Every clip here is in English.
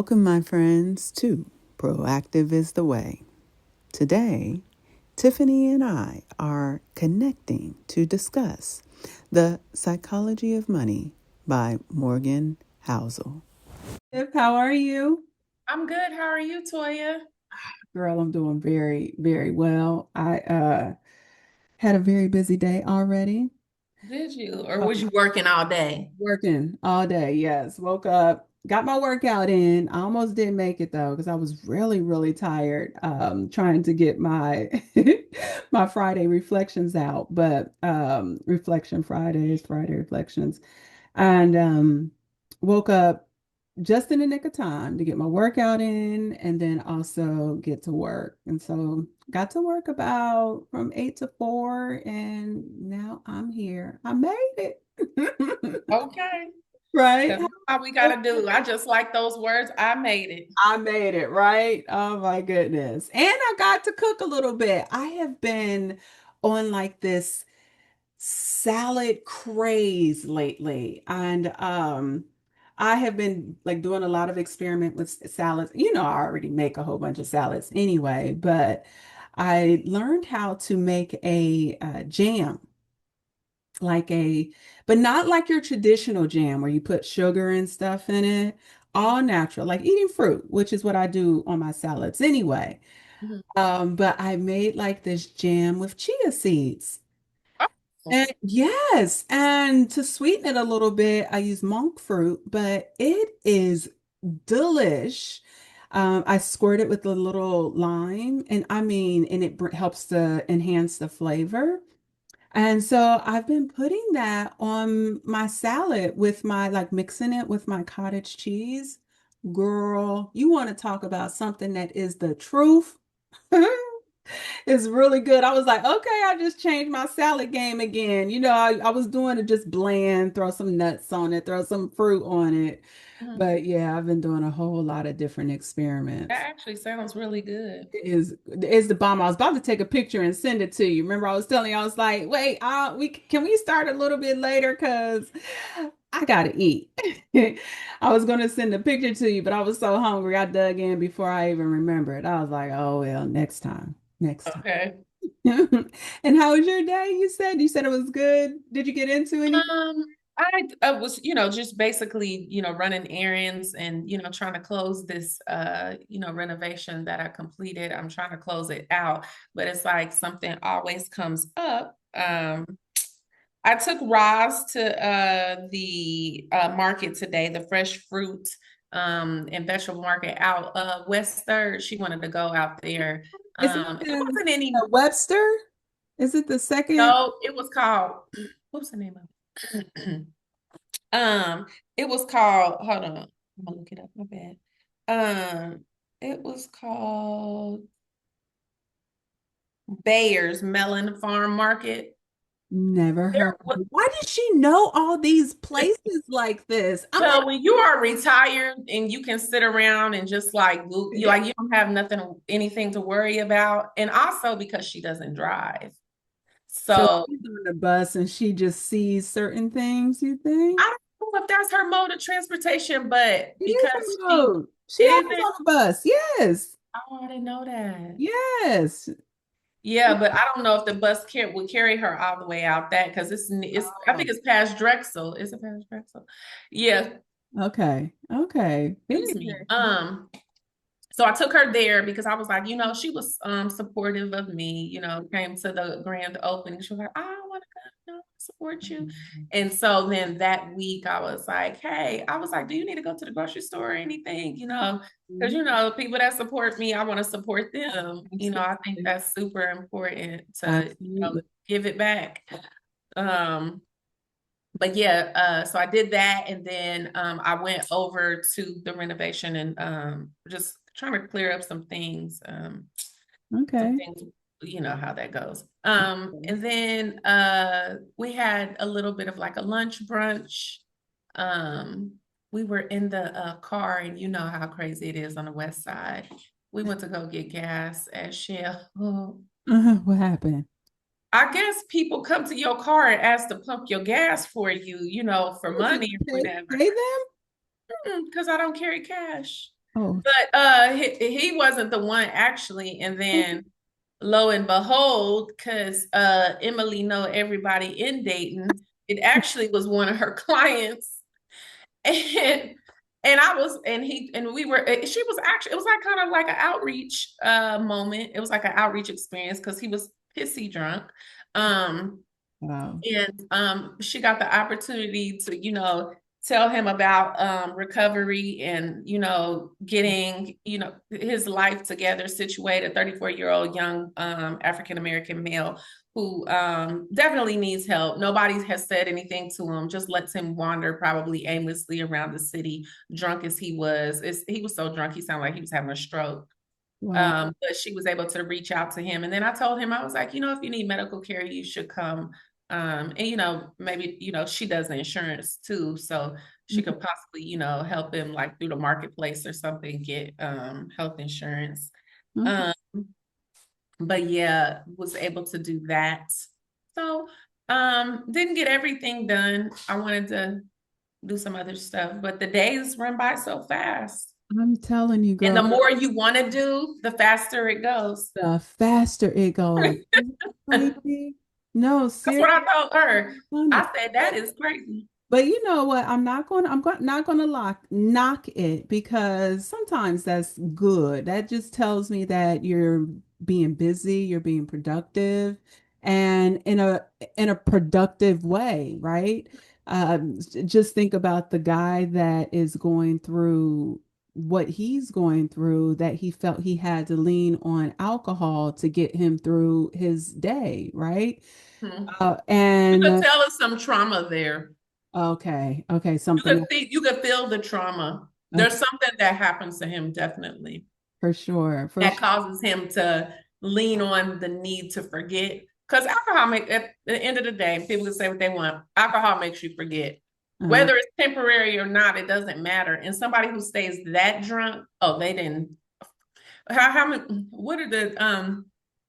Welcome, my friends, to Proactive is the Way. Today, Tiffany and I are connecting to discuss The Psychology of Money by Morgan Housel. Tiff, how are you? I'm good. How are you, Toya? Girl, I'm doing very, very well. I had a very busy day already. Did you? Or Uh, was you working all day? Working all day, yes. Woke up, got my workout in. I almost didn't make it though, because I was really, really tired trying to get my my Friday reflections out, but Reflection Fridays, Friday reflections. And woke up just in the nick of time to get my workout in and then also get to work. And so got to work about from 8 to 4, and now I'm here. I made it. Okay. Right? That's all we got to do. I just like those words. I made it. I made it, right? Oh my goodness. And I got to cook a little bit. I have been on like this salad craze lately. And I have been like doing a lot of experiment with salads. I already make a whole bunch of salads anyway, but I learned how to make a jam, like but not like your traditional jam where you put sugar and stuff in it, all natural, like eating fruit, which is what I do on my salads anyway. Mhm. But I made like this jam with chia seeds. Oh, And yes, and to sweeten it a little bit, I use monk fruit, but it is delish. I squirt it with a little lime, and and it helps to enhance the flavor. And so I've been putting that on my salad with my, like mixing it with my cottage cheese. Girl, you want to talk about something that is the truth? It's really good. I was like, okay, I just changed my salad game again. I was doing it just bland, throw some nuts on it, throw some fruit on it. mhm. But yeah, I've been doing a whole lot of different experiments. That actually sounds really good. It is the bomb. I was about to take a picture and send it to you. Remember, I was telling you, I was like, wait, we start a little bit later because I gotta eat. I was gonna send a picture to you, but I was so hungry, I dug in before I even remembered. I was like, oh well, next time. Next time. Okay. And how was your day? You said it was good. Did you get into anything? I was, just basically, running errands and, trying to close this, renovation that I completed. I'm trying to close it out, but it's like something always comes up. I took Roz to the market today, the fresh fruit and vegetable market out West Third. She wanted to go out there. Is it It wasn't any, Webster? Is it the second? no, it was called, what was the name of it? Um, it was called, hold on, I'm gonna look it up, my bad. It was called Bayer's Melon Farm Market. Never There heard. was Why does she know all these places like this? I'm like, Well, when you are retired and you can sit around and just like you don't have anything to worry about, and also because she doesn't drive, so so she's on the bus and she just sees certain things, you think? I don't know if that's her mode of transportation, but It is because her she mode. She is always it, on the bus. Yes. oh, I didn't know that. Yes. Yeah, but I don't know if the would carry her all the way out that because it's I Oh, think it's past Drexel. Is it past Drexel? Yeah, okay. Okay. excuse Very, me. very. So I took her there because I was like, she was supportive of me, came to the grand opening. She was like, I want to come, support you. And so then that week I was like, hey, I was like, do you need to go to the grocery store or anything? Because people that support me, I want to support them. I think Absolutely. that's super important to, Absolutely. give it back. Um, but yeah, so I did that, and then I went over to the renovation and just trying to clear up some Okay. things, you know how that goes. And then we had a little bit of like a lunch brunch. Um, we were in the car, and you know how crazy it is on the west side. We went to go get gas at Shell. What happened? I guess people come to your car and ask to pump your gas for you, for Oh, did money you or pay whatever. them? Because I don't carry cash. Oh. But he wasn't the one actually. And then lo and behold, because Emily know everybody in Dayton, it actually was one of her clients. And I was and he and we were she was actually, it was like kind of like an outreach moment. It was like an outreach experience because he was pissy drunk. Um Wow. and she got the opportunity to, tell him about recovery and, getting, his life together, situated, 34-year-old young African American male who definitely needs help. Nobody has said anything to him, just lets him wander probably aimlessly around the city, drunk as he was. He was so drunk, he sounded like he was having a stroke. Wow. But she was able to reach out to him. And then I told him, I was like, if you need medical care, you should come. And maybe, she does the insurance too. So she Mhm. could possibly, help him like through the marketplace or something, get health insurance. Okay. Um, but yeah, was able to do that. So didn't get everything done. I wanted to do some other stuff, but the days run by so fast. I'm telling you, And girl, the more you want to do, the faster it goes. the faster it goes. Isn't that That's crazy? No, what seriously. I told her. Funny. I said, that is crazy. But you know what? Not going to knock it because sometimes that's good. That just tells me that you're being busy, you're being productive, and in a productive way, right? Just think about the guy that is going through what he's going through, that he felt he had to lean on alcohol to get him through his day, right? Hmm. You And could tell us some trauma there. Okay, okay, something. You could feel the trauma. There's Okay, something that happens to him definitely for sure, for that sure. causes him to lean on the need to forget. Because alcohol make at the end of the day, people can say what they want. Alcohol makes you forget. Uh, Whether it's temporary or not, it doesn't matter. And somebody who stays that drunk, oh, they didn't. How many? What are the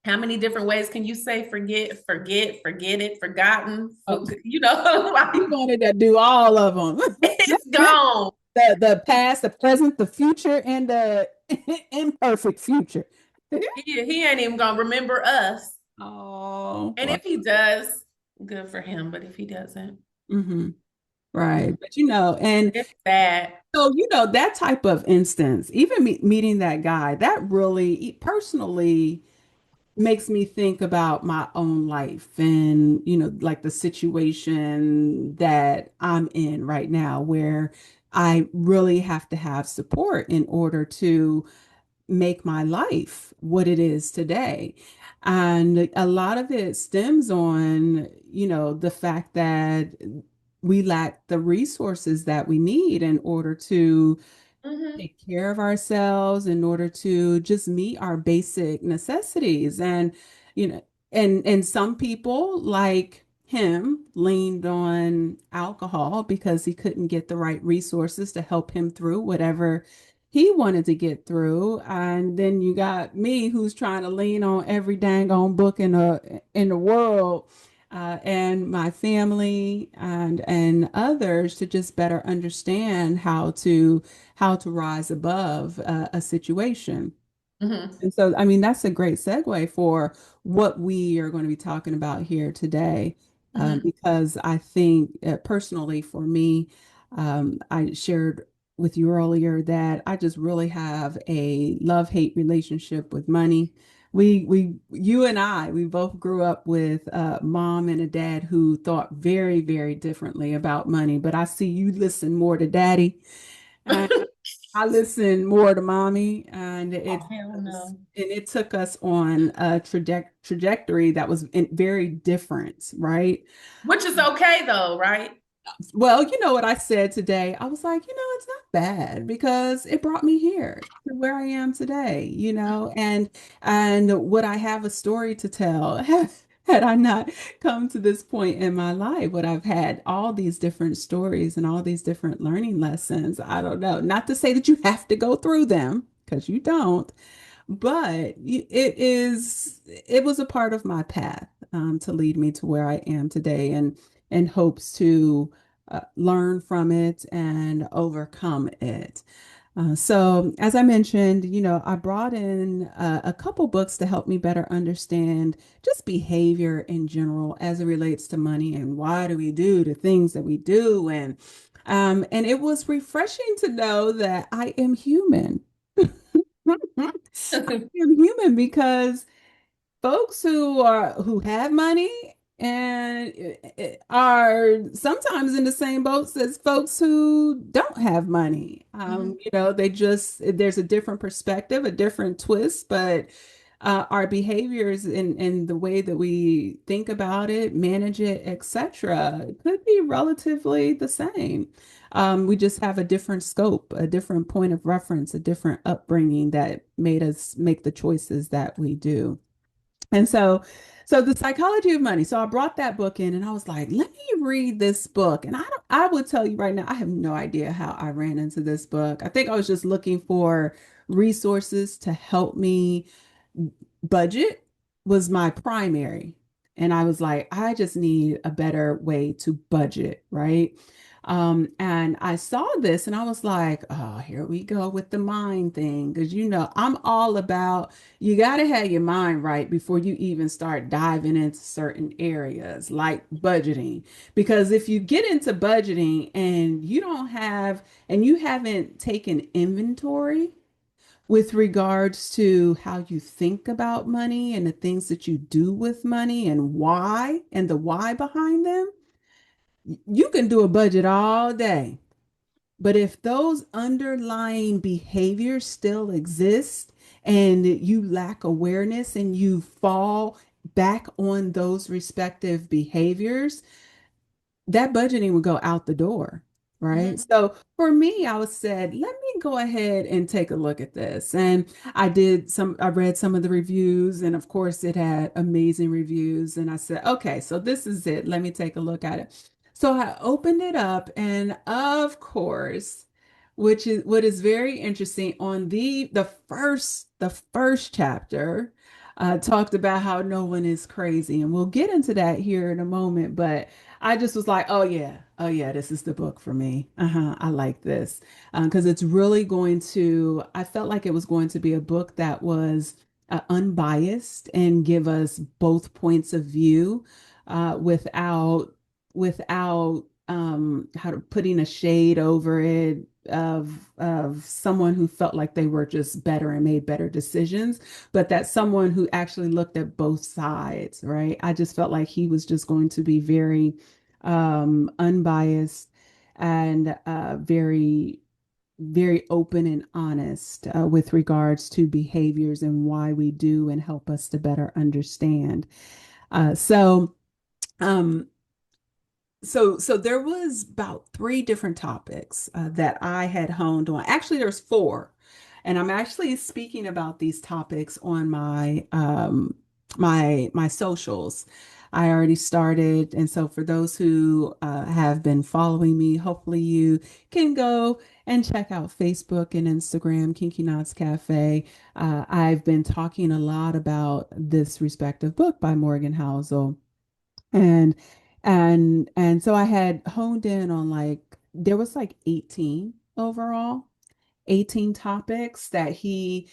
how many different ways can you say forget, forget it, forgotten? oh, Like, you wanted to do all of them. it's gone. The past, the present, the future, and the imperfect future. He ain't even gonna remember us. Oh, And well, if he does, good for him. But if he doesn't, hmm right. But and it's bad. so that type of instance, even meeting that guy, that really personally makes me think about my own life and, like the situation that I'm in right now, where I really have to have support in order to make my life what it is today. And a lot of it stems on, the fact that we lack the resources that we need in order to Hmm. take care of ourselves, in order to just meet our basic necessities. And you know and some people like him leaned on alcohol because he couldn't get the right resources to help him through whatever he wanted to get through. And then you got me, who's trying to lean on every dang on book in the world, and my family and others, to just better understand how to rise above a situation. Hmm. And so, I mean, that's a great segue for what we are going to be talking about here today, Hmm. because I think personally for me, I shared with you earlier that I just really have a love-hate relationship with money. You and we both grew up with a mom and a dad who thought very, very differently about money, but I see you listen more to daddy. I listen more to mommy, and Oh, hell no. it took us on a trajectory that was very different, right? Which is okay though, right? Well, you know what I said today? I was like, it's not bad because it brought me here to where I am today, and would I have a story to tell had I not come to this point in my life? Would I've had all these different stories and all these different learning lessons? I don't know. Not to say that you have to go through them, because you don't, but it was a part of my path, to lead me to where I am today, and hopes to learn from it and overcome it. So, as I mentioned, I brought in a couple books to help me better understand just behavior in general as it relates to money and why do we do the things that we do. And it was refreshing to know that I am human. I am human because folks who have money and are sometimes in the same boats as folks who don't have money. Mhm. They just there's a different perspective, a different twist, but our behaviors and the way that we think about it, manage it, etc., could be relatively the same. We just have a different scope, a different point of reference, a different upbringing that made us make the choices that we do. And so the psychology of money. So I brought that book in and I was like, let me read this book. And I would tell you right now, I have no idea how I ran into this book. I think I was just looking for resources to help me. Budget was my primary. And I was like, I just need a better way to budget, right? And I saw this and I was like, oh, here we go with the mind thing. Because, I'm all about you got to have your mind right before you even start diving into certain areas like budgeting. Because if you get into budgeting and you haven't taken inventory with regards to how you think about money and the things that you do with money and why and the why behind them, you can do a budget all day. But if those underlying behaviors still exist and you lack awareness and you fall back on those respective behaviors, that budgeting would go out the door, right? Mhm. So for me, I was said, let me go ahead and take a look at this. And I read some of the reviews, and of course, it had amazing reviews. And I said, okay, so this is it. Let me take a look at it. So I opened it up, and of course, which is what is very interesting on the first chapter talked about how no one is crazy, and we'll get into that here in a moment. But I just was like, oh yeah, this is the book for me. I like this because it's really going to. I felt like it was going to be a book that was unbiased and give us both points of view without how to putting a shade over it of someone who felt like they were just better and made better decisions, but that someone who actually looked at both sides, right? I just felt like he was just going to be very unbiased and very open and honest with regards to behaviors and why we do and help us to better understand. Uh, so, um, so there was about three different topics that I had honed on. Actually, there's four, and I'm actually speaking about these topics on my socials. I already started, and so for those who have been following me, hopefully you can go and check out Facebook and Instagram, Kinky Knots Cafe. I've been talking a lot about this respective book by Morgan Housel. And and so I had honed in on like there was like 18 overall, 18 topics that he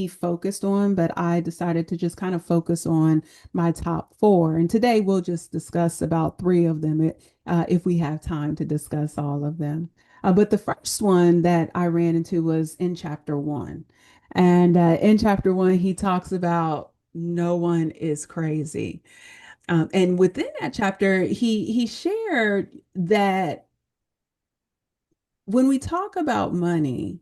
focused on, but I decided to just kind of focus on my top four. And today we'll just discuss about three of them if we have time to discuss all of them. But the first one that I ran into was in chapter one. And in chapter one, he talks about no one is crazy. And within that chapter, he shared that when we talk about money,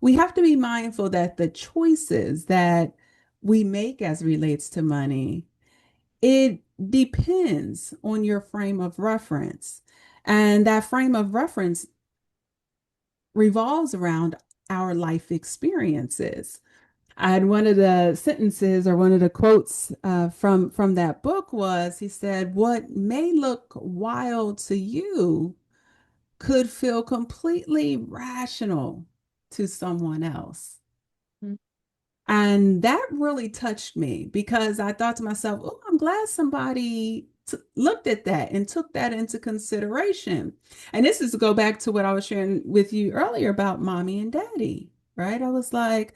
we have to be mindful that the choices that we make as relates to money, it depends on your frame of reference. And that frame of reference revolves around our life experiences. And one of the sentences or one of the quotes from that book was he said, "What may look wild to you could feel completely rational to someone else." Mhm. And that really touched me because I thought to myself, oh, I'm glad somebody looked at that and took that into consideration. And this is to go back to what I was sharing with you earlier about mommy and daddy. right? I was like,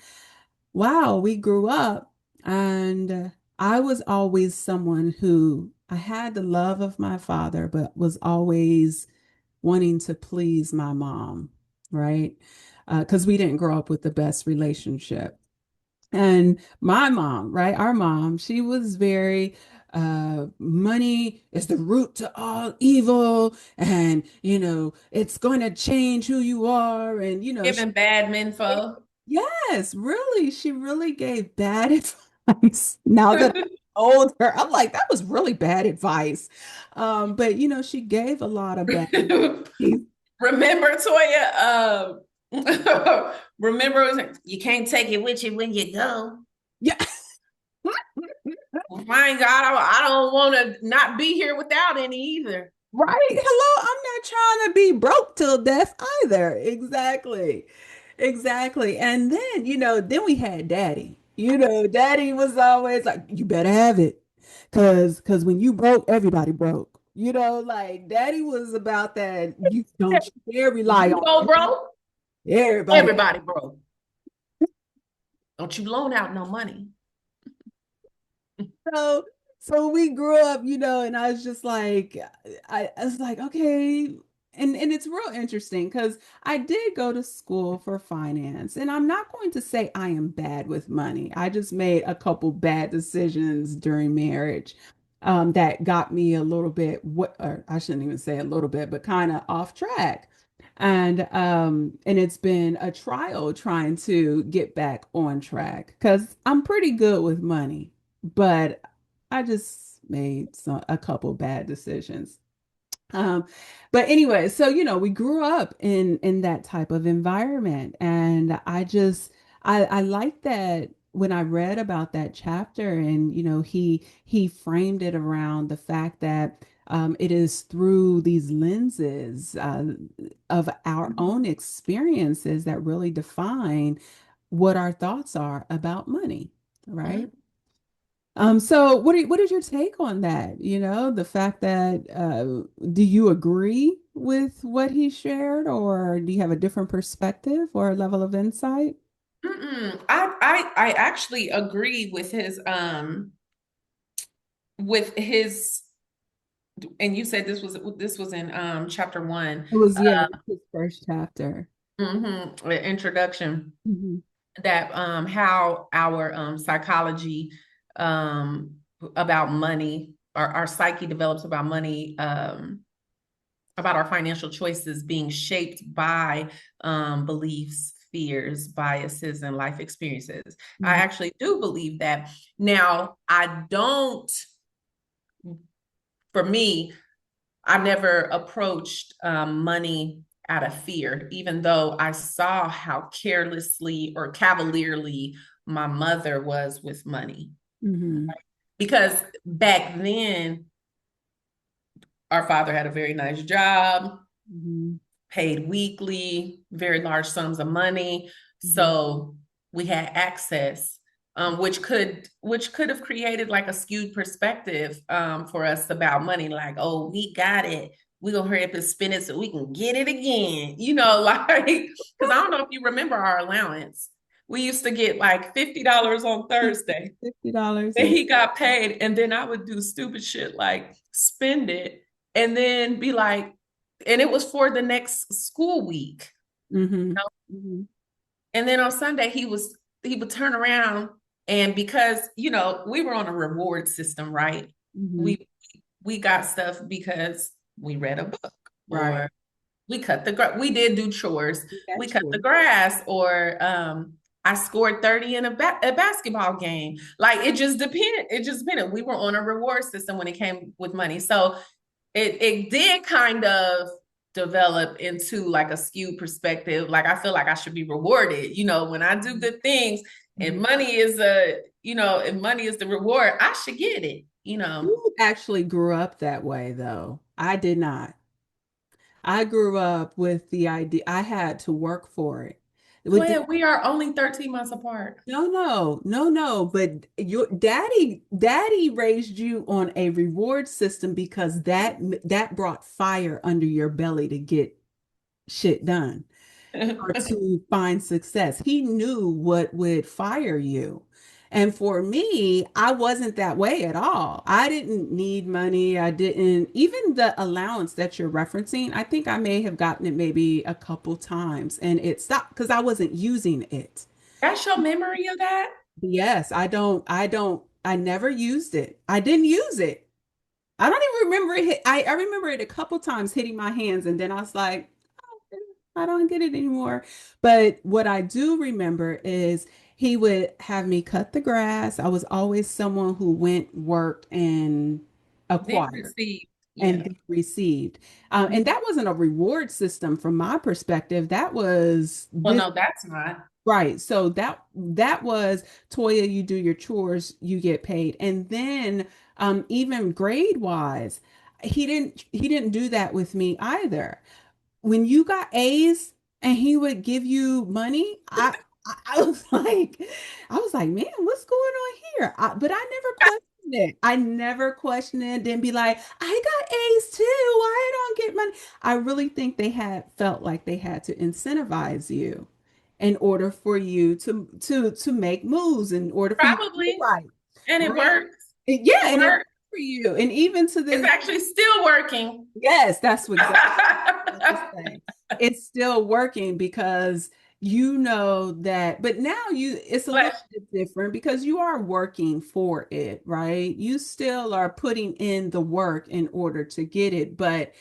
wow, we grew up, and I was always someone who I had the love of my father, but was always wanting to please my mom, right? Because we didn't grow up with the best relationship. And my mom, right? Our mom, she was very, money is the root to all evil, and it's going to change who you are. And Giving bad info. yes, really, she really gave bad advice. Now that I'm older, I'm like, that was really bad advice. But she gave a lot of bad advice. Remember, Toya, remember you can't take it with you when you go. Yeah. My God, I don't want to not be here without any either. Right. Hello. I'm not trying to be broke till death either. Exactly. Exactly. And then, then we had daddy. Daddy was always like, you better have it. Cause when you broke, everybody broke. Like daddy was about that. You don't you dare rely You on go broke, everybody. everybody broke. Don't you loan out no money. So we grew up, and I was just like, I was like, okay. And it's real interesting because I did go to school for finance, and I'm not going to say I am bad with money. I just made a couple bad decisions during marriage, that got me a little bit, what, or I shouldn't even say a little bit, but kind of off track. And it's been a trial trying to get back on track because I'm pretty good with money, but I just made a couple bad decisions. Um, but anyway, so we grew up in that type of environment, and I like that when I read about that chapter, and he framed it around the fact that it is through these lenses of our own experiences that really define what our thoughts are about money, right? Mhm. So what is your take on that? The fact that do you agree with what he shared, or do you have a different perspective or level of insight? Mm-mm. I actually agree with his, and you said this was in chapter one. It was, yeah, his first chapter. Introduction, Hmm. that how our psychology about money, our psyche develops about money, about our financial choices being shaped by beliefs, fears, biases, and life experiences. I Hmm. actually do believe that. Now, I don't, for me, I never approached money out of fear, even though I saw how carelessly or cavalierly my mother was with money. Hmm. Because back then, our father had a very nice job, Hmm. paid weekly, very large sums of money. Hmm. So we had access, which could have created like a skewed perspective for us about money. Like, oh, we got it. We gonna hurry up and spend it so we can get it again. Like because I don't know if you remember our allowance. We used to get like $50 on Thursday. $50 And and he got paid, and then I would do stupid shit like spend it, and then be like, and it was for the next school week. hmm. Hmm. And then on Sunday, he would turn around, and because we were on a reward system, right? Hmm. We got stuff because we read a book, Right. or we did do chores. We That's cut the true. grass, or I scored 30 in a basketball game. Like it just depended. We were on a reward system when it came with money. So it did kind of develop into like a skewed perspective. Like I feel like I should be rewarded, when I do good things, and Mhm. if money is the reward, I should get it. You actually grew up that way, though. I did not. I grew up with the idea I had to work for it. So With the, yeah, we are only 13 months apart. no, no, no, no. But your daddy raised you on a reward system because that brought fire under your belly to get shit done. or to find success. He knew what would fire you. And for me, I wasn't that way at all. I didn't need money. I didn't, even the allowance that you're referencing, I think I may have gotten it maybe a couple times and it stopped because I wasn't using it. That's your memory of that? Yes, I never used it. I didn't use it. I don't even remember it. I remember it a couple times hitting my hands, and then I was like, "Oh, I don't get it anymore." But what I do remember is he would have me cut the grass. I was always someone who went, worked, and Then acquired received. and Yeah. then received. And Mhm. that wasn't a reward system from my perspective. That was Well, this. no, that's not. Right. So that was Toya, you do your chores, you get paid. And then even grade wise, he didn't do that with me either. When you got A's and he would give you money, I was like, man, what's going on here? But I never questioned it. I never questioned it. Didn't be like, I got A's too. Why I don't get money? I really think they had felt like they had to incentivize you in order for you to make moves, in order for you to do Probably. right. And it Right. works. Yeah, It and it worked works. for you. And even to It's this, actually still working. yes, that's exactly what I was saying. It's still working because you know that, but now it's a little But bit different because you are working for it, right? You still are putting in the work in order to get it, but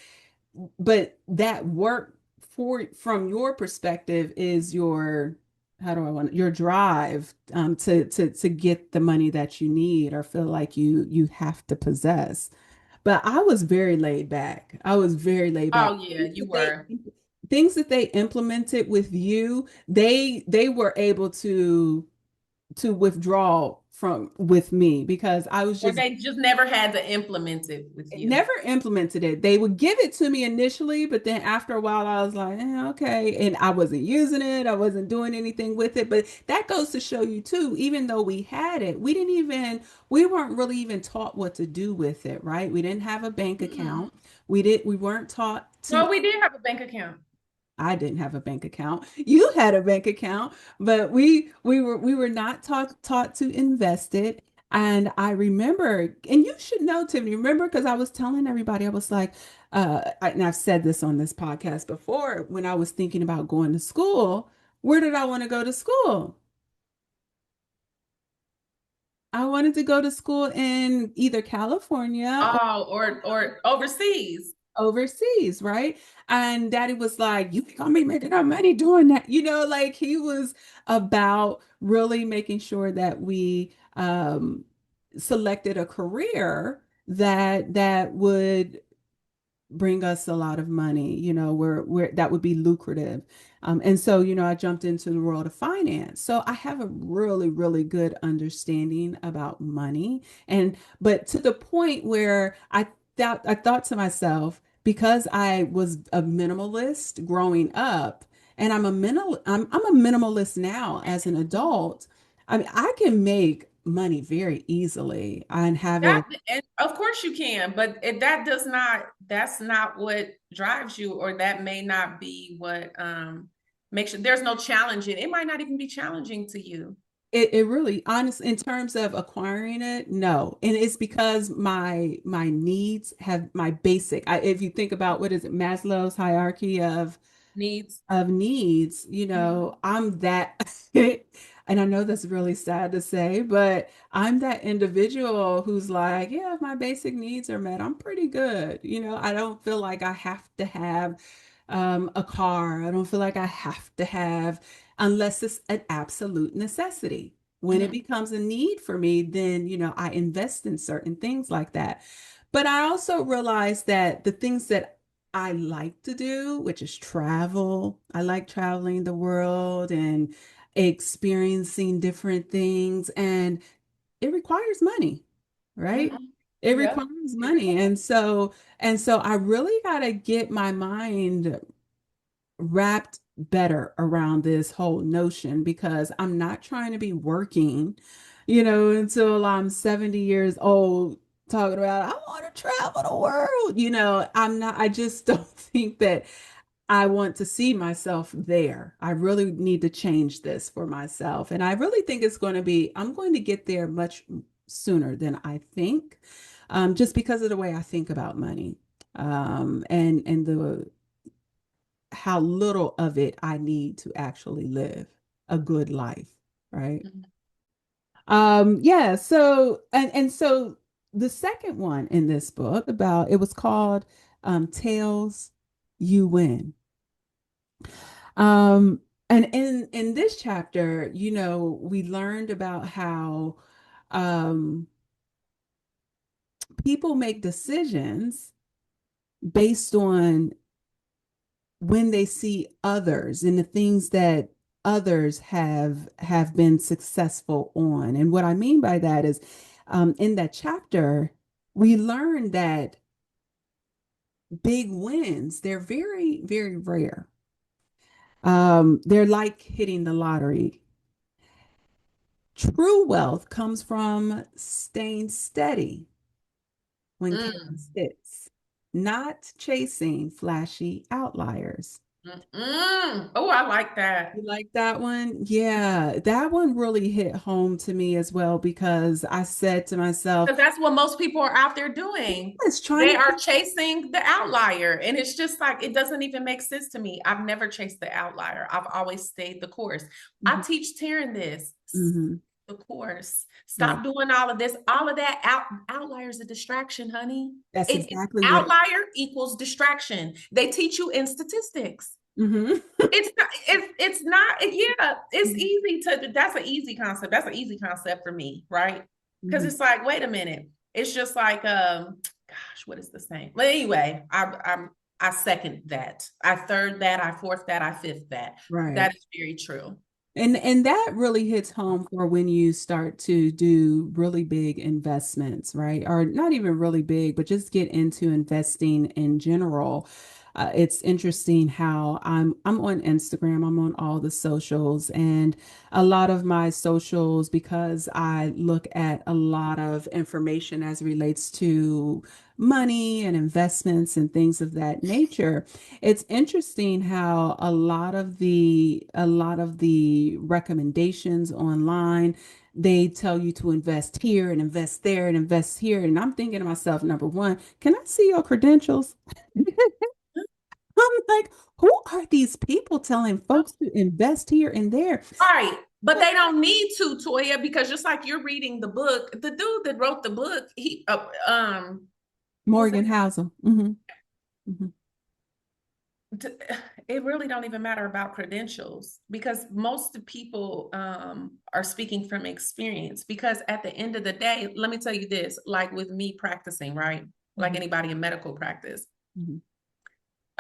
that work for from your perspective is your, how do I want your drive to get the money that you need or feel like you have to possess. But I was very laid back. I was very laid back. oh yeah, you were. Things that they implemented with you, they were able to withdraw from with me because I was Or just they just never had to implement it with you. never implemented it. They would give it to me initially, but then after a while, I was like, okay. And I wasn't using it. I wasn't doing anything with it. But that goes to show you too, even though we had it, we weren't really even taught what to do with it, right? We didn't have a bank Mm-mm. account. We weren't taught to. Well, we did have a bank account. I didn't have a bank account. You had a bank account, but we were not taught to invest it. And I remember, and you should know, Tiffany, remember, because I was telling everybody, I was like, and I've said this on this podcast before, when I was thinking about going to school, where did I want to go to school? I wanted to go to school in either California Oh, or overseas. overseas, right? And daddy was like, you gonna be making our money doing that. Like he was about really making sure that we selected a career that would bring us a lot of money, where that would be lucrative. And so, I jumped into the world of finance. So I have a really, really good understanding about money. But to the point where I thought to myself, because I was a minimalist growing up, and I'm a minimalist now as an adult. I mean, I can make money very easily and have That it. and of course you can, but that's not what drives you, or that may not be what makes you, there's no challenge it might not even be challenging to you. It really, honest, in terms of acquiring it, no. And it's because my needs have my basic. If you think about, what is it, Maslow's hierarchy Needs. needs, Mhm. I'm that, and I know that's really sad to say, but I'm that individual who's like, yeah, if my basic needs are met, I'm pretty good. I don't feel like I have to have a car. I don't feel like I have to have, unless it's an absolute necessity. When it Mhm. becomes a need for me, then, I invest in certain things like that. But I also realize that the things that I like to do, which is travel. I like traveling the world and experiencing different things, and it requires money, right? Mhm. It Yep. requires money. And so I really got to get my mind wrapped better around this whole notion, because I'm not trying to be working, until I'm 70 years old, talking about I want to travel the world. I'm not, I just don't think that I want to see myself there. I really need to change this for myself. And I really think I'm going to get there much sooner than I think, just because of the way I think about money, and the how little of it I need to actually live a good life, right? Mhm. Yeah, so so the second one in this book about it was called Tails You Win. Um, and in this chapter, we learned about how um people make decisions based on when they see others and the things that others have been successful on. And what I mean by that is, in that chapter, we learned that big wins, they're very, very rare. They're like hitting the lottery. True wealth comes from staying steady when Mm, chaos hits, not chasing flashy outliers. Oh, I like that. You like that one? Yeah, that one really hit home to me as well because I said to myself, Because that's what most people are out there doing. it's trying They to are chasing the outlier. And it's just like, it doesn't even make sense to me. I've never chased the outlier. I've always stayed the course. I Mhm, teach Taryn this. mhm, The course. right. Stop doing all of this. All of that outlier is a distraction, honey. That's It exactly what it. outlier equals distraction. They teach you in statistics. Mhm. It's not, yeah, it's easy to, that's an easy concept. That's an easy concept for me, right? Because Mhm. it's like, wait a minute. It's just like, gosh, what is the saying? But anyway, I second that. I third that, I fourth that, I fifth that. Right. That is very true. And that really hits home for when you start to do really big investments, right? Or not even really big, but just get into investing in general. It's interesting how I'm on Instagram, I'm on all the socials, and a lot of my socials, because I look at a lot of information as it relates to money and investments and things of that nature. It's interesting how a lot of the recommendations online, they tell you to invest here and invest there and invest here. And I'm thinking to myself, number one, can I see your credentials? I'm like, who are these people telling folks to invest here and there? Right. But they don't need to, Toya, because just like you're reading the book, the dude that wrote the book, what's Morgan Housel. Hmm. it really don't even matter about credentials because most people are speaking from experience. Because at the end of the day, let me tell you this, like with me practicing, right? Like Hmm. anybody in medical practice, Hmm.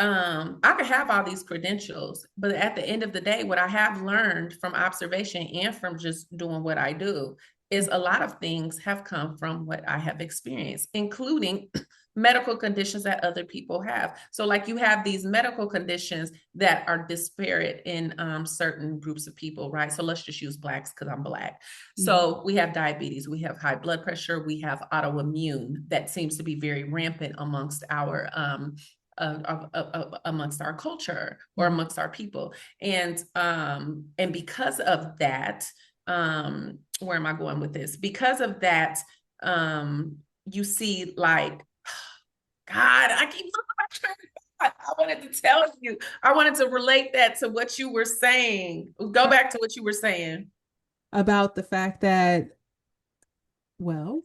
I could have all these credentials, but at the end of the day, what I have learned from observation and from just doing what I do is a lot of things have come from what I have experienced, including medical conditions that other people have. So, like you have these medical conditions that are disparate in certain groups of people, right? So, let's just use Blacks because I'm Black. Hmm. So, we have diabetes, we have high blood pressure, we have autoimmune that seems to be very rampant amongst our amongst our culture or Hmm. amongst our people, and because of that, where am I going with this? Because of that, you see, like, God, I keep looking at my train of thought. I wanted to tell you, I wanted to relate that to what you were saying. Go back to what you were saying. About the fact that, well,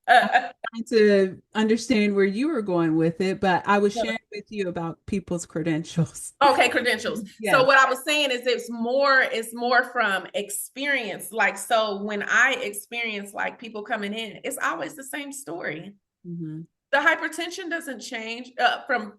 trying to understand where you were going with it, but I was sharing with you about people's credentials. Okay, credentials. So Yes. what I was saying is it's more from experience. Like, so when I experience like people coming in, it's always the same story. Hmm. The hypertension doesn't change from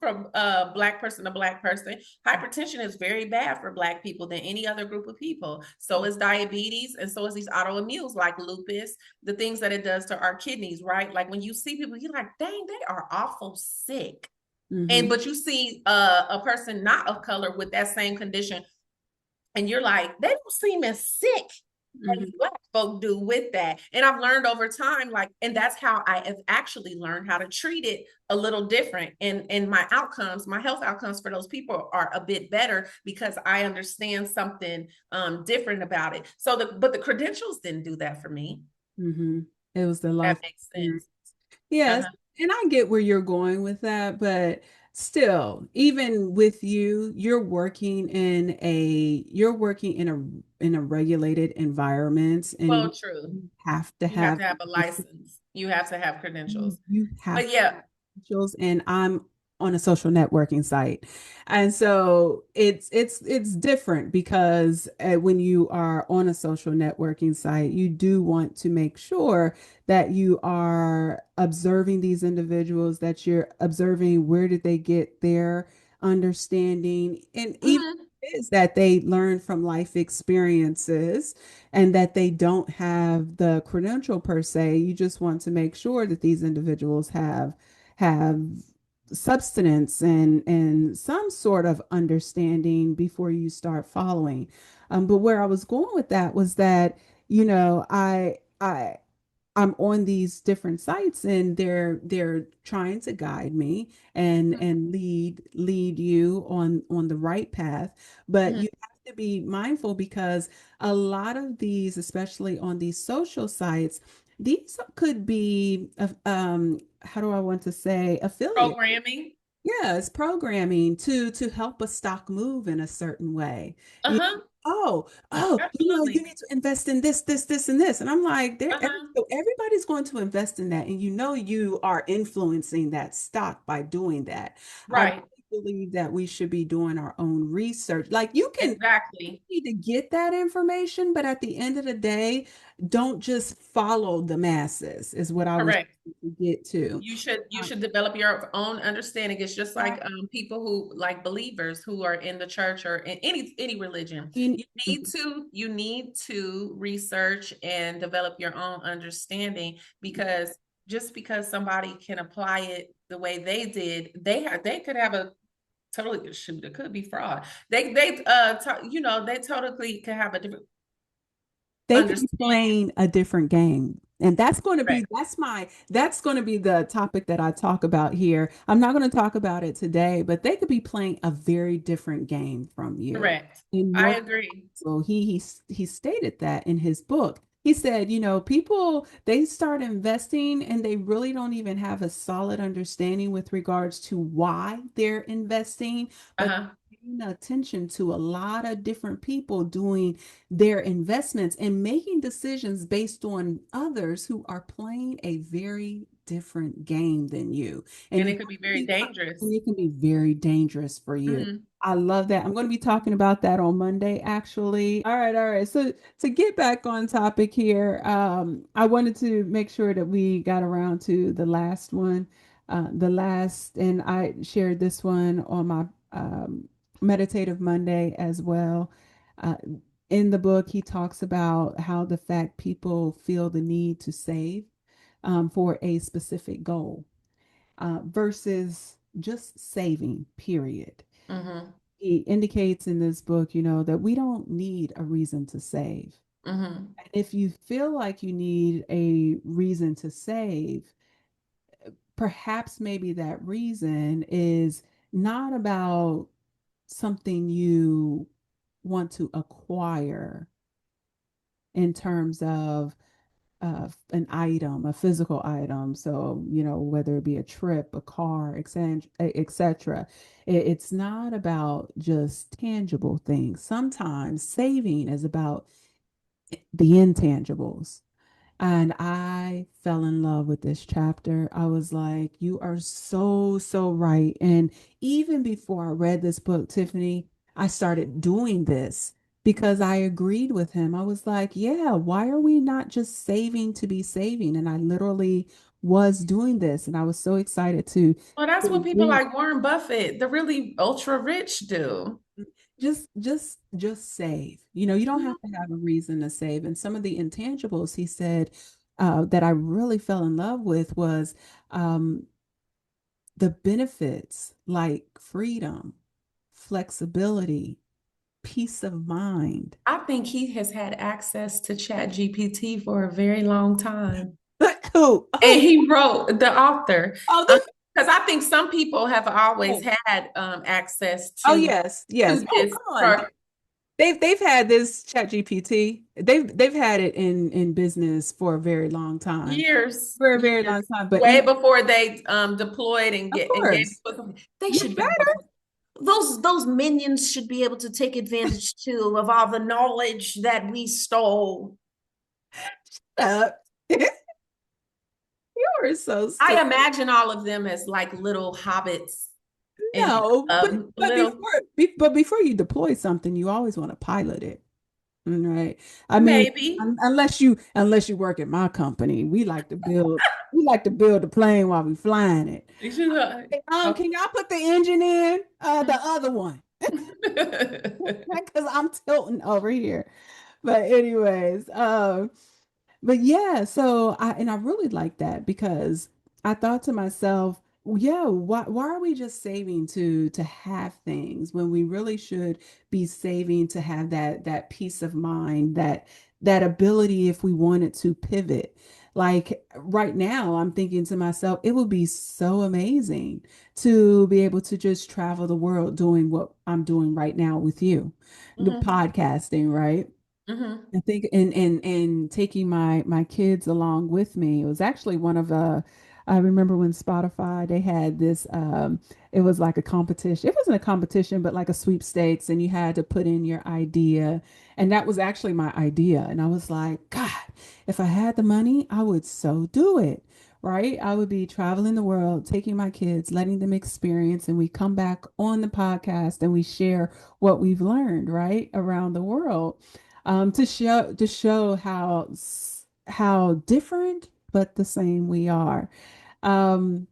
black person to black person. Hypertension is very bad for black people than any other group of people. So is diabetes, and so is these autoimmunes like lupus, the things that it does to our kidneys, right? Like when you see people, you're like, dang, they are awful sick. Hmm. And but you see a person not of color with that same condition, and you're like, they don't seem as sick. only Black folk do with that. And I've learned over time, like, and that's how I have actually learned how to treat it a little different. And my outcomes, my health outcomes for those people are a bit better because I understand something different about it. So but the credentials didn't do that for me. Mm-hmm. It was the life That makes experience. sense. Yes, Uh-huh. and I get where you're going with that, but still, even with you, you're working in a regulated environment, and Well, true. you have to You have have to have a license. You have to have you credentials. you have But yeah, credentials, and I'm on a social networking site. And so it's different because when you are on a social networking site, you do want to make sure that you are observing these individuals, that you're observing where did they get their understanding, and even mhm, is that they learn from life experiences and that they don't have the credential per se. You just want to make sure that these individuals have substance and some sort of understanding before you start following. But where I was going with that was that, I'm on these different sites and they're trying to guide me and lead you on the right path, but mhm. you have to be mindful because a lot of these, especially on these social sites, these could be how do I want to say, affiliate. Programming. Yes, programming to help a stock move in a certain way. You, Uh-huh. you Absolutely. need to invest in this, and this. And I'm like, Uh-huh. so everybody's going to invest in that. And you are influencing that stock by doing that. I really Right. believe that we should be doing our own research. Like you Exactly. need to get that information, but at the end of the day, don't just follow the masses, is what I was Correct. trying to get to. You should develop your own understanding. It's just like people who like believers who are in the church or in any religion. You- You need to research and develop your own understanding because just because somebody can apply it the way they did, they could have a totally shoot, it could be fraud. They totally could have a different They could be understanding. playing a different game. And Correct. that's going to be the topic that I talk about here. I'm not going to talk about it today, but they could be playing a very different game from you. Correct. And I Mark, agree. so he stated that in his book. He said, people they start investing and they really don't even have a solid understanding with regards to why they're investing, but Uh-huh. paying attention to a lot of different people doing their investments and making decisions based on others who are playing a very different game than you. And And you it could have be to very be, dangerous. and it can be very dangerous for you. Mhm. I love that. I'm going to be talking about that on Monday, actually. All right. So to get back on topic here, I wanted to make sure that we got around to the last one, and I shared this one on my Meditative Monday as well. Uh, in the book, he talks about how the fact people feel the need to save for a specific goal versus just saving, period. Mhm. He indicates in this book, that we don't need a reason to save. Mhm. And if you feel like you need a reason to save, perhaps maybe that reason is not about something you want to acquire in terms of an item, a physical item. So, whether it be a trip, a car, etc. It's not about just tangible things. Sometimes saving is about the intangibles. And I fell in love with this chapter. I was like, you are so, so right. And even before I read this book, Tiffany, I started doing this because I agreed with him. I was like, yeah, why are we not just saving to be saving? And I literally was doing this. And I was so excited Well, that's what to people read. like Warren Buffett, the really ultra rich do. Just save. You don't Mhm. have to have a reason to save. And some of the intangibles he said that I really fell in love with was um, the benefits like freedom, flexibility, peace of mind. I think he has had access to Chat GPT for a very long time. Who? And Who? he wrote the author. Oh, this. Because I think some people have always Oh, had access oh, yes, yes. to Oh, this. come on. They've had this Chat GPT. They've had it in business for a very long time. Years, For a very years, long time. But way before they deployed and of get and gave course, it. They you should be able better to, those minions should be able to take advantage too of all the knowledge that we stole. up. You are so I stupid. imagine all of them as like little hobbits and No, little but before you deploy something, you always want to pilot it. Right. I mean, maybe. unless you work at my company, we like to build a plane while we flying it. You should, Hey, oh. can y'all put the engine in? The other one. Because I'm tilting over here. But anyways, but yeah, so I really like that because I thought to myself, well, yeah, why are we just saving to have things when we really should be saving to have that peace of mind, that ability if we wanted to pivot. Like right now, I'm thinking to myself, it would be so amazing to be able to just travel the world doing what I'm doing right now with you, the Mhm, podcasting, right? mhm, I think and taking my kids along with me. It was actually one of I remember when Spotify they had this it was like a competition. It wasn't a competition, but like a sweepstakes, and you had to put in your idea. And that was actually my idea. And I was like, God, if I had the money, I would so do it. Right? I would be traveling the world, taking my kids, letting them experience, and we come back on the podcast and we share what we've learned, right, around the world to show how different but the same we are. Um,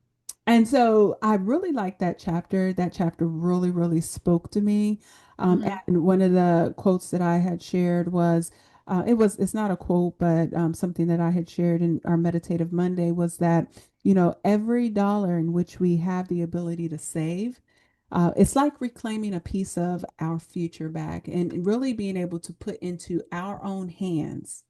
and so I really like that chapter. That chapter really, really spoke to me. mhm, And one of the quotes that I had shared was, it's not a quote, but something that I had shared in our Meditative Monday was that, every dollar in which we have the ability to save, it's like reclaiming a piece of our future back and really being able to put into our own hands,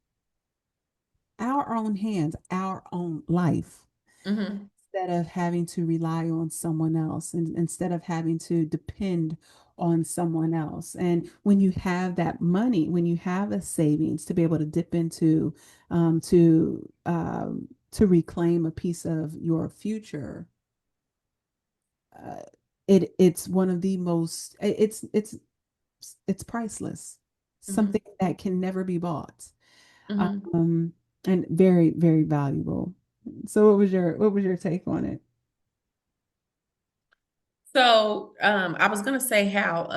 our own life mhm. instead of having to rely on someone else and instead of having to depend on someone else. And when you have that money, when you have a savings to be able to dip into um, to um, to reclaim a piece of your future, uh, it's one of the most it's priceless, Mhm, something that can never be bought, mhm. um, and very, very valuable. So what was your take on it? So, I was gonna say how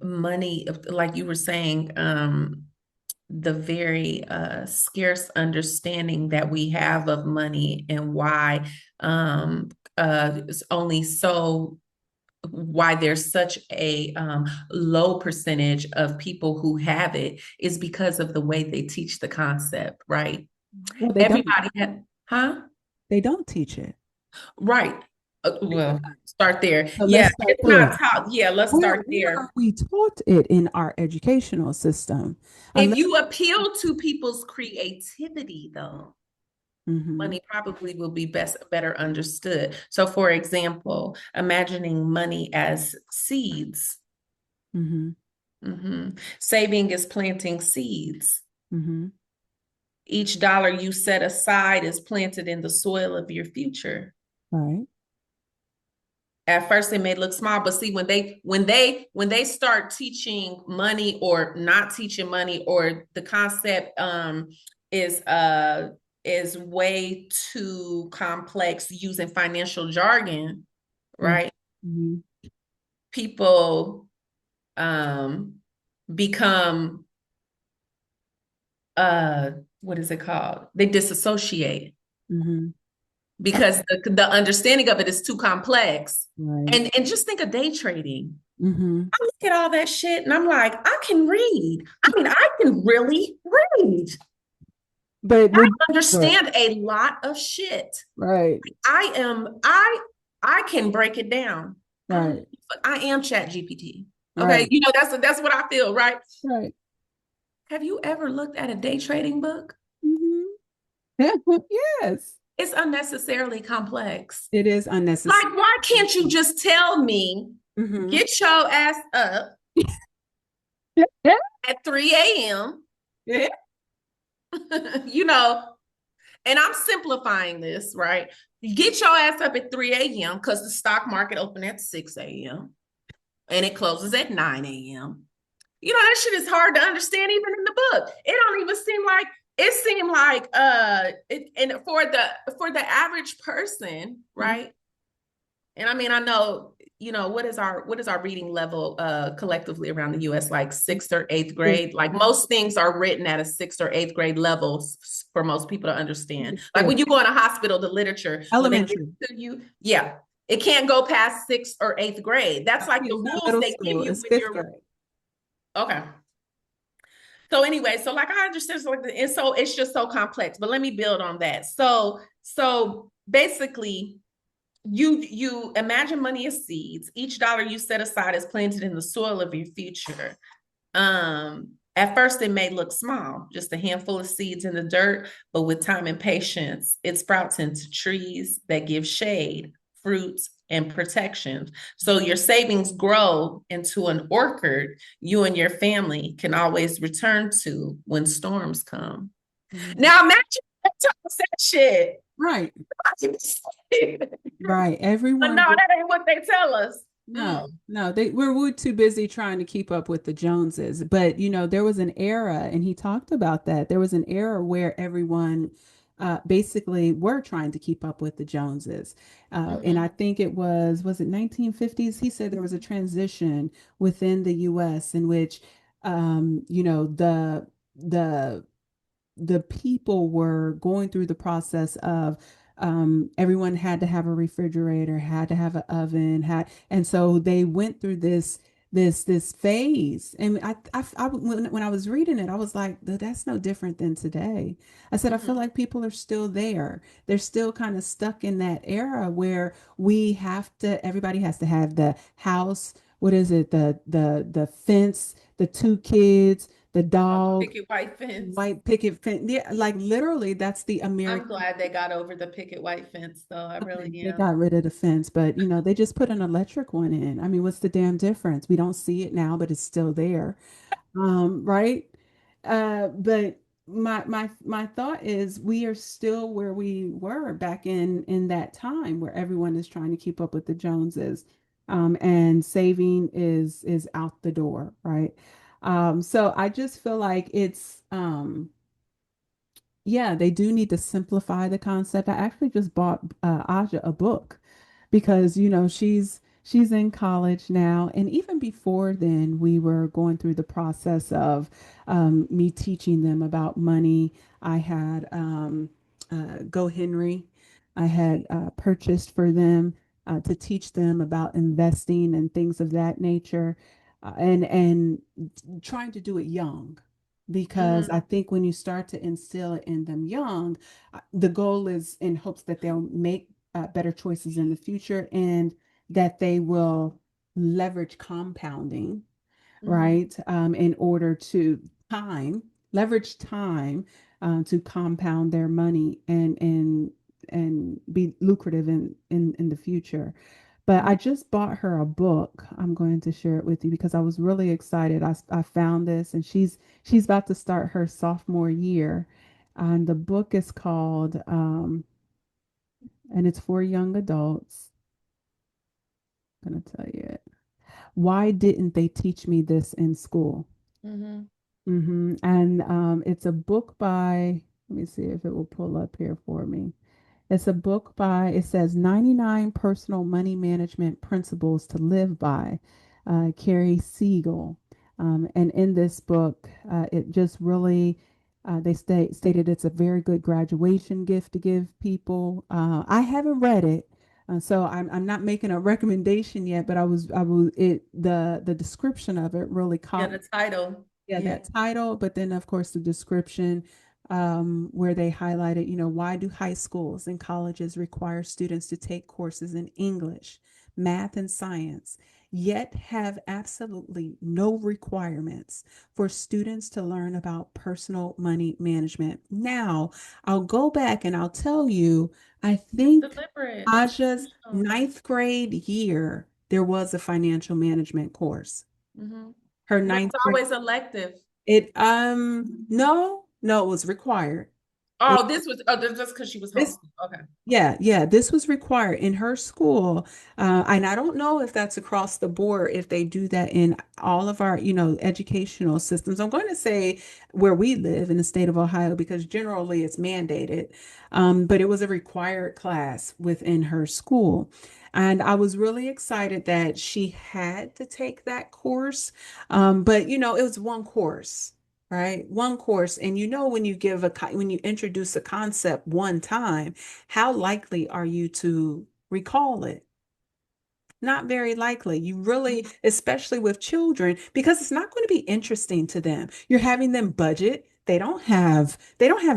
money, like you were saying, the very scarce understanding that we have of money and why it's only so why there's such a low percentage of people who have it is because of the way they teach the concept, right? Well, Everybody had, huh? they don't teach it. Right. They Well, don't. start there. So Yeah, let's start it's not there. taught. Yeah, let's Where start where there. are we taught it in our educational system? If Unless you appeal to people's creativity, though, hmm money probably will be better understood. So, for example, imagining money as seeds. hmm Saving is planting seeds. hmm Each dollar you set aside is planted in the soil of your future. right. At first it may look small, but see when they start teaching money or not teaching money, or the concept is uh is way too complex using financial jargon, right? Mm-hmm. People um become uh what is it called? They disassociate hmm because the understanding of it is too complex. Right. And just think of day trading. hmm I look at all that shit and I'm like, I can read. I mean, I can really read. But I we but, understand a lot of shit. right, I am I can break it down. I don't right. I am Chat GPT. Okay, Right. that's what I feel, right? Right. Have you ever looked at a day trading book? Hmm. Yes. It's unnecessarily complex. It is unnecessary. Like, why can't you just tell me, Hmm. get your ass up Yeah. at 3 a.m., Yeah. you know, and I'm simplifying this, right? Get your ass up at 3 a.m. because the stock market opened at 6 a.m. and it closes at 9 a.m. That shit is hard to understand even in the book. It don't even seem like it seemed like and for the average person, Mhm. right? And I mean, I know, what is our reading level collectively around the US, like sixth or eighth Fifth grade? Like grade. most things are written at a sixth or eighth grade level for most people to understand. Like Fifth. when you go in a hospital, the literature, when they give Elementary. it to you, yeah, it can't go past sixth or eighth grade. That's like the It's not rules middle they give school. you It's when fifth you're grade. okay. So anyway, so like I understand, so and so it's just so complex. But let me build on that. So basically, you imagine money as seeds. Each dollar you set aside is planted in the soil of your future. At first it may look small, just a handful of seeds in the dirt, but with time and patience, it sprouts into trees that give shade, fruits, and protection. So your savings grow into an orchard you and your family can always return to when storms come. Mhm. Now imagine that shit. Right. But Right. no, Everyone. that ain't what they tell us. No, no, we're too busy trying to keep up with the Joneses. But there was an era, and he talked about that. There was an era where everyone basically were trying to keep up with the Joneses. And I Mm-hmm. think was it 1950s? He said there was a transition within the US in which the the people were going through the process of everyone had to have a refrigerator, had to have an oven, and so they went through this phase. And when I was reading it, I was like, that's no different than today. I said, I feel Mm-hmm. like people are still there. They're still kind of stuck in that era where everybody has to have the house. What is it? The fence, the two kids, the dog, Picket white fence. white picket fence. Yeah, like literally, that's the I'm American. glad they got over the picket white fence, though. I Okay, really they am. got rid of the fence, but they just put an electric one in. I mean, what's the damn difference? We don't see it now, but it's still there. Right? But my thought is we are still where we were back in that time where everyone is trying to keep up with the Joneses. And saving is out the door, right? So I just feel like it's yeah, they do need to simplify the concept. I actually just bought Aja a book because she's in college now, and even before then, we were going through the process of me teaching them about money. I had Go Henry. I had purchased for them to teach them about investing and things of that nature, and trying to do it young because I Mm-hmm. think when you start to instill it in them young, the goal is in hopes that they'll make better choices in the future and that they will leverage compounding, Mm-hmm. right? In order to leverage time to compound their money and be lucrative in the future. But I just bought her a book. I'm going to share it with you because I was really excited. I found this and she's about to start her sophomore year. And the book is called and it's for young adults. I'm gonna tell you it. Why didn't they teach me this in school? Mm-hmm. And it's a book by, let me see if it will pull up here for me. It's a book by, it says 99 Personal Money Management Principles to Live By, Carrie Siegel. And in this book, it just really, stated it's a very good graduation gift to give people. I haven't read it. So I'm not making a recommendation yet, but the description of it really Yeah, caught the title. yeah, Yeah. that title, but then of course the description. where they highlighted, why do high schools and colleges require students to take courses in English, math, and science, yet have absolutely no requirements for students to learn about personal money management? Now, I'll go back and I'll tell you, I It's think deliberate. It's Aja's intentional. ninth grade year, there was a financial management course. Hmm. Her But ninth it's grade, always elective. no, it was required. It, Oh, this was just because she was this homeschooled. Okay. yeah, this was required in her school. And I don't know if that's across the board, if they do that in all of our, educational systems. I'm going to say where we live in the state of Ohio, because generally it's mandated. But it was a required class within her school. And I was really excited that she had to take that course. But, it was one course. Right? One course. And when you when you introduce a concept one time, how likely are you to recall it? Not very likely. You really, especially with children, because it's not going to be interesting to them. You're having them budget. They don't have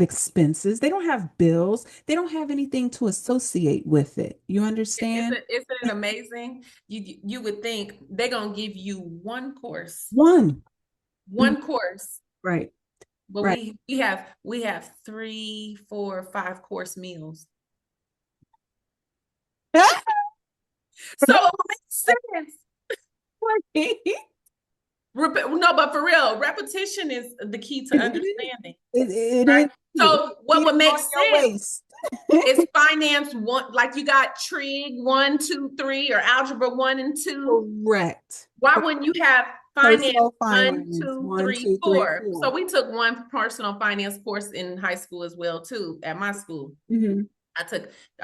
expenses. They don't have bills. They don't have anything to associate with it. You understand? Isn't it amazing? You would think they're gonna give you One. Mhm. one course, Right. but Right. we have 3, 4, 5 course meals. So it makes sense. No, but for real, repetition is the key to understanding, It right? is. So what Keep would it make on your sense waist. is finance one, like you got trig 1, 2, 3, or algebra 1 and 2. Correct. Why wouldn't you have finance Personal one, finance, two, one, three, two, three, four? So four. we took one personal finance course in high school as well too. At my school, Mhm. I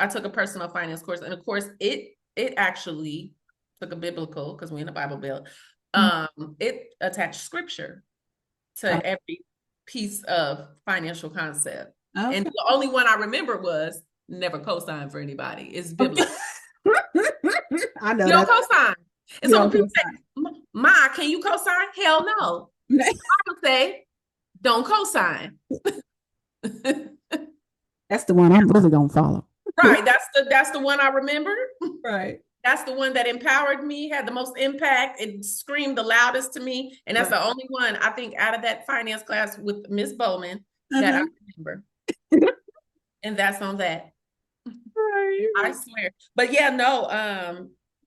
took a personal finance course, and of course it actually took a biblical, because we're in the Bible Belt. It attached scripture Uh, to every piece of financial concept, and okay. the only one I remember was never co-sign for anybody. It's biblical. I know You don't that. co-sign. And You so when don't people co-sign. say, "Ma, can you co-sign?" Hell no. I would say, "Don't co-sign." That's the one I'm really gonna follow. Right. That's the one I remember. Right. That's the one that empowered me, had the most impact. It screamed the loudest to me. And that's Right. the only one I think out of that finance class with Miss Bowman that I Uh-huh. remember. And that's on that. Right. I swear. But yeah,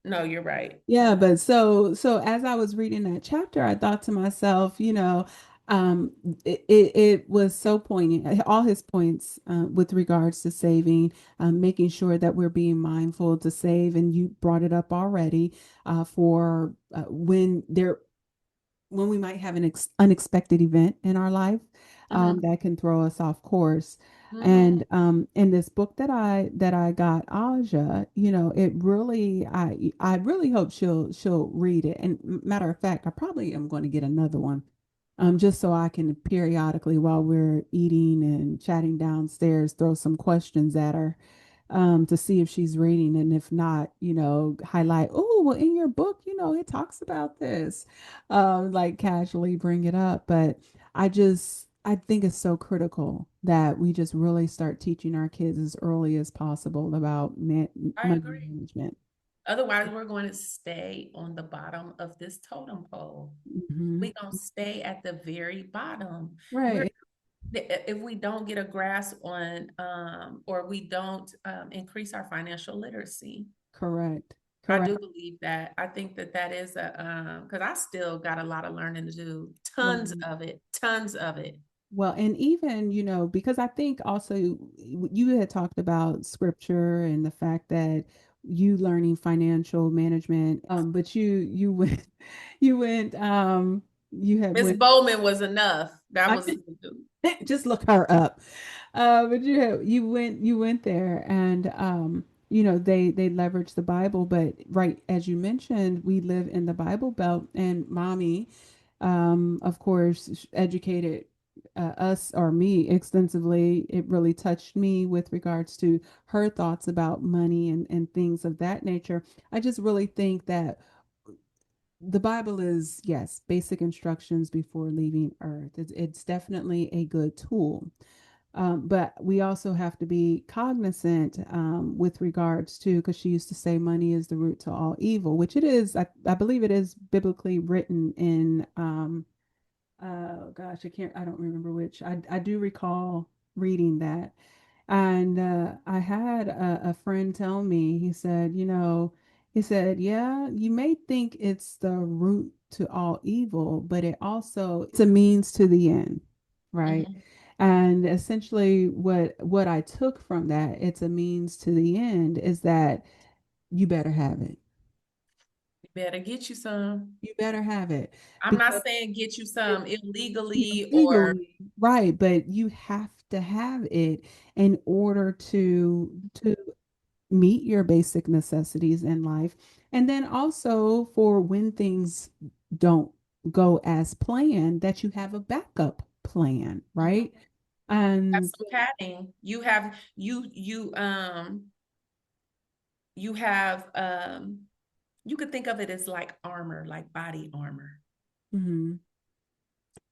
no, you're right. Yeah, but so as I was reading that chapter, I thought to myself, um, it was so poignant. All his points with regards to saving, making sure that we're being mindful to save, and you brought it up already for when we might have an unexpected event in our life Mhm. that can throw us off course. Mhm. And in this book that I got, Aja, it really I really hope she'll read it. And matter of fact, I probably am going to get another one, just so I can periodically, while we're eating and chatting downstairs, throw some questions at her, to see if she's reading, and if not, highlight, oh, well, in your book, it talks about this, like casually bring it up. But I think it's so critical that we just really start teaching our kids as early as possible about I money agree. management. Otherwise, we're going to stay on the bottom of this totem pole. Hmm. We're going to stay at the very bottom. We're Right. if we don't get a grasp on or we don't increase our financial literacy. Correct. I Correct. do believe that. I think that is a because I still got a lot of learning to do. Tons Right. of it. Tons of it. Well, and even, because I think also you had talked about scripture and the fact that you learning financial management, but you went, you went, you had Miss went, Bowman was enough. That I was just look her up. But you went there, and they leverage the Bible, but right as you mentioned, we live in the Bible Belt, and mommy, of course, educated us or me extensively. It really touched me with regards to her thoughts about money and things of that nature. I just really think that the Bible is, yes, basic instructions before leaving Earth. It's definitely a good tool. But we also have to be cognizant with regards to, because she used to say money is the root to all evil, which it is. I believe it is biblically written in, oh gosh, I don't remember which. I do recall reading that. And I had a friend tell me, he said, yeah, you may think it's the root to all evil, but it's a means to the end, right? Mhm. And essentially what I took from that, it's a means to the end, is that you better have it. You better get you some. You better have it I'm because not saying get you some illegally or legally, right, but you have to have it in order to meet your basic necessities in life. And then also for when things don't go as planned, that you have a backup plan, Mhm. right? Have And some padding. You have you could think of it as like armor, like body armor. mhm,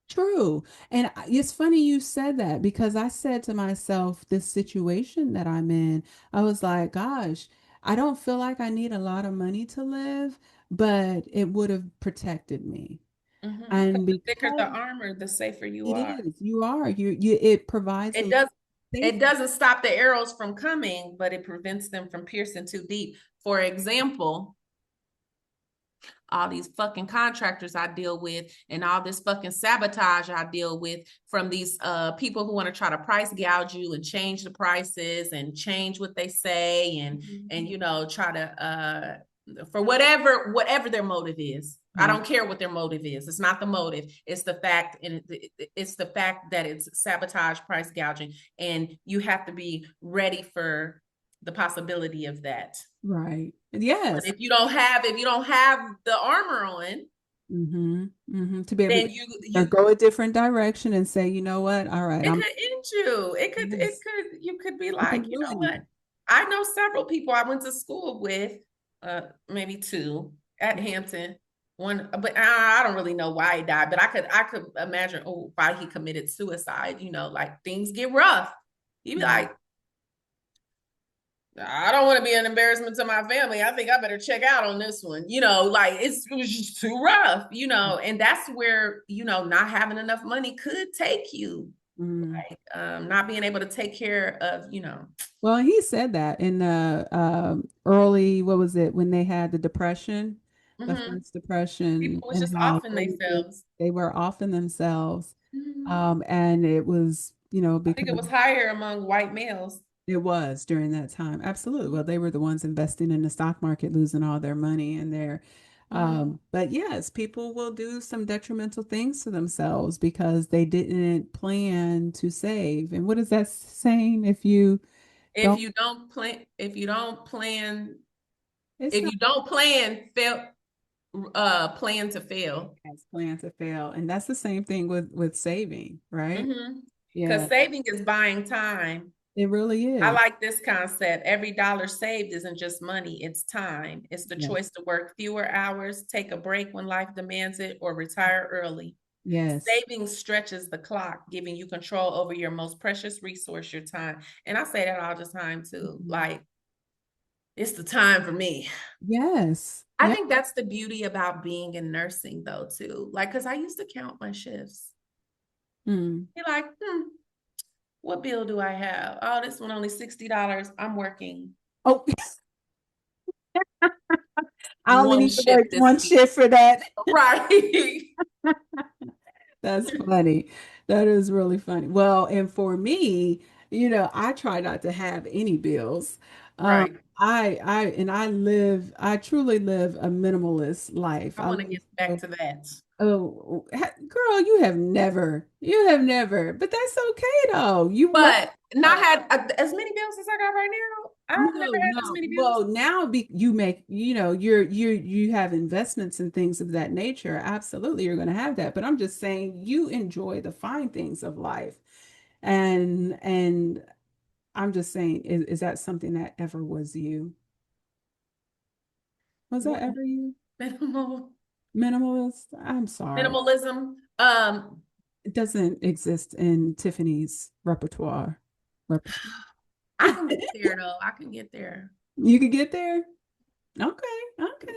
true. And it's funny you said that because I said to myself, this situation that I'm in, I was like, gosh, I don't feel like I need a lot of money to live, but it would have protected me. Because And the thicker the because armor, the safer you it are. is, it provides It a does it safety. doesn't stop the arrows from coming, but it prevents them from piercing too deep. For example, all these fucking contractors I deal with and all this fucking sabotage I deal with from these people who want to try to price gouge you and change the prices and change what they say Mhm. and try to for whatever their motive is. I Right, don't care what their motive is. It's not the motive. It's the fact, and it's the fact that it's sabotage, price gouging, and you have to be ready for the possibility of that. right. But Yes. if you don't have the armor on, To be able then to you go a different direction and say, you know what? All right, it could end you. yes, You could be it can like, you know ruin what? you. I know several people I went to school with, maybe two at Hampton. One, but I don't really know why he died, but I could imagine why he committed suicide. Like things get rough. He'd be Mhm. like, I don't want to be an embarrassment to my family. I think I better check out on this one. Like it was just too rough. And that's where, not having enough money could take you. Mm. Like not being able to take care of, Well, he said that in the early, what was it, when they had the depression, the mhm. first depression, People was and just how offing themselves. they were offing themselves. Mhm. And it was, I think it because was higher among white males. it was during that time. Absolutely. Well, they were the ones investing in the stock market, losing all their money and Mhm. but yes, people will do some detrimental things to themselves because they didn't plan to save. And what is that saying? If you If don't, you don't plan, if you don't plan, it's if not you don't plan, plan to fail. as plan to fail. And that's the same thing with saving, right? Because Yeah, saving is buying time. it really I is. like this concept. Every dollar saved isn't just money, it's time. It's the Yes. choice to work fewer hours, take a break when life demands it, or retire early. Yes. Saving stretches the clock, giving you control over your most precious resource, your time. And I say that all the time too. Mhm. Like, it's the time for me. Yes. I Yeah. think that's the beauty about being in nursing, though, too. Like, because I used to count my shifts. Mm. You're like, what bill do I have? Oh, this one only $60. I'm working Oh, I only one need to work shift this one week. shift for that. Right. That's funny. That is really funny. Well, and for me, I try not to have any bills. Um, Right. I truly live a minimalist life. I I want to live get back so, to that. girl, you have never, but that's okay though. You right. But not had as many bills as I got right now. I've never No, had this no. many bills. Well, now you make, you have investments and things of that nature. Absolutely, you're going to have that. But I'm just saying you enjoy the fine things of life. And I'm just saying, is that something that ever was you? Was that What ever you? minimal Minimalist? I'm sorry. minimalism? It doesn't exist in Tiffany's repertoire. Rep- I can get there though. I can get there. You could get there? Okay, okay.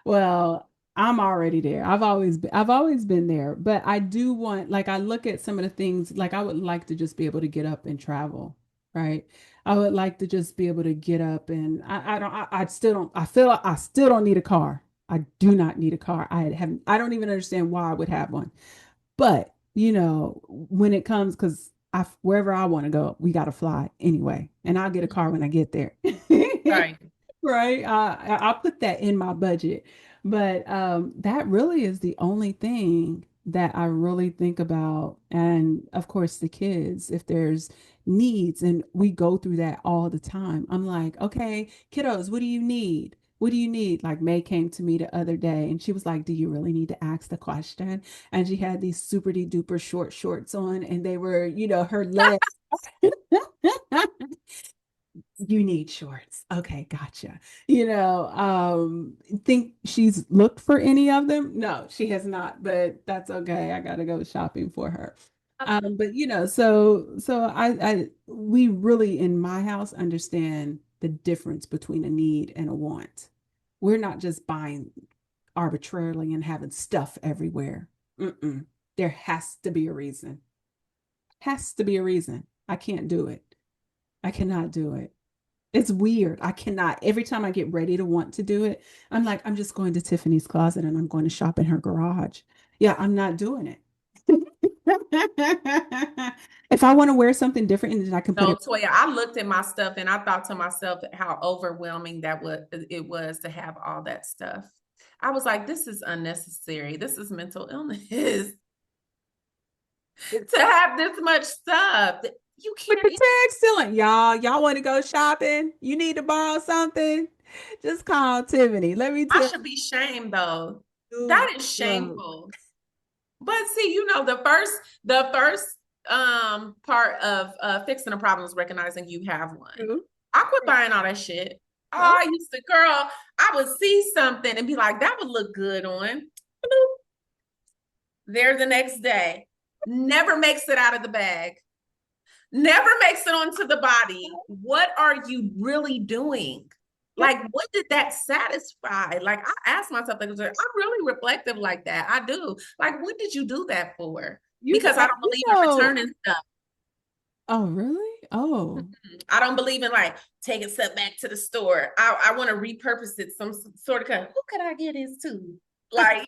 Well, I'm already there. I've always been there, but I do want, like, I look at some of the things, like I would like to just be able to get up and travel, right? I would like to just be able to get up and I still don't I feel like I still don't need a car. I do not need a car. I don't even understand why I would have one. But, when it comes, because wherever I want to go, we got to fly anyway. And I'll get a car when I get there. Right. Right. I'll put that in my budget. But that really is the only thing that I really think about. And of course, the kids, if there's needs, and we go through that all the time. I'm like, okay, kiddos, what do you need? What do you need? Like May came to me the other day and she was like, do you really need to ask the question? And she had these super duper short shorts on and they were, her legs. You need shorts. Okay, gotcha. Think she's looked for any of them? No, she has not, but that's okay. I gotta go shopping for her. But so we really in my house understand the difference between a need and a want. We're not just buying arbitrarily and having stuff everywhere. Mm-mm. There has to be a reason. Has to be a reason. I can't do it. I cannot do it. It's weird. I cannot. Every time I get ready to want to do it, I'm like, I'm just going to Tiffany's closet and I'm going to shop in her garage. Yeah, I'm not doing it. If I want to wear something different and then I can put No, it. Toya, I looked at my stuff and I thought to myself how overwhelming it was to have all that stuff. I was like, this is unnecessary. This is mental illness to have this much stuff. You With can't the tag ceiling. Y'all want to go shopping? You need to borrow something? Just call Tiffany. Let me I tell should be shamed though. you. That is shameful. But see, the first part of fixing a problem is recognizing you have one. I quit buying all that shit. Oh, I used to, girl, I would see something and be like, that would look good on. Bloop. There the next day. Never makes it out of the bag. Never makes it onto the body. What are you really doing? Like, what did that satisfy? Like, I ask myself, like, I'm really reflective like that. I do. Like, what did you do that for? You Because I know, don't you believe in know. returning stuff. Oh, really? Oh. I don't believe in like taking stuff back to the store. I want to repurpose it some sort of kind. Who could I get this to? Like,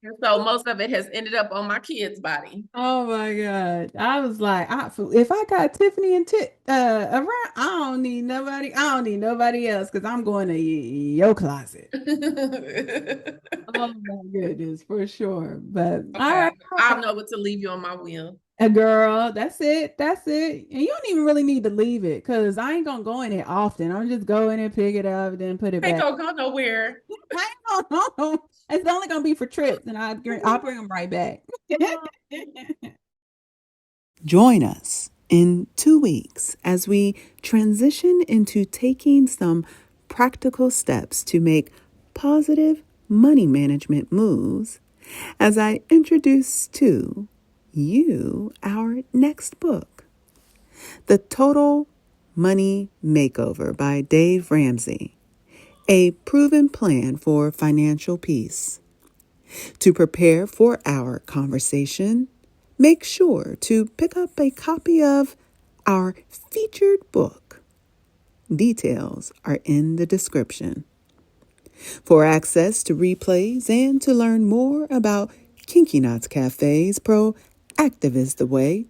And so most of it has ended up on my kid's body. Oh my God. I was like, if I got Tiffany and around, I don't need nobody else because I'm going to your closet. Oh my goodness, for sure. But all Okay, right, I'll know what to leave you on my wheel. a girl, that's it. That's it. And you don't even really need to leave it because I ain't gonna go in it often. I'm just go in and pick it up, then put it Ain't back. gonna go nowhere. I don't know. It's only gonna be for trips, and I'll bring them right back. Join us in 2 weeks as we transition into taking some practical steps to make positive money management moves as I introduce to you our next book, The Total Money Makeover by Dave Ramsey, a proven plan for financial peace. To prepare for our conversation, make sure to pick up a copy of our featured book. Details are in the description. For access to replays and to learn more about Kinky Knots Cafe's Proactive is the Way,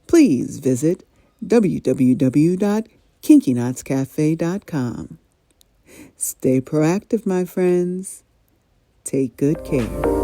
please visit www.kinkyknotscafe.com. Stay proactive, my friends. Take good care.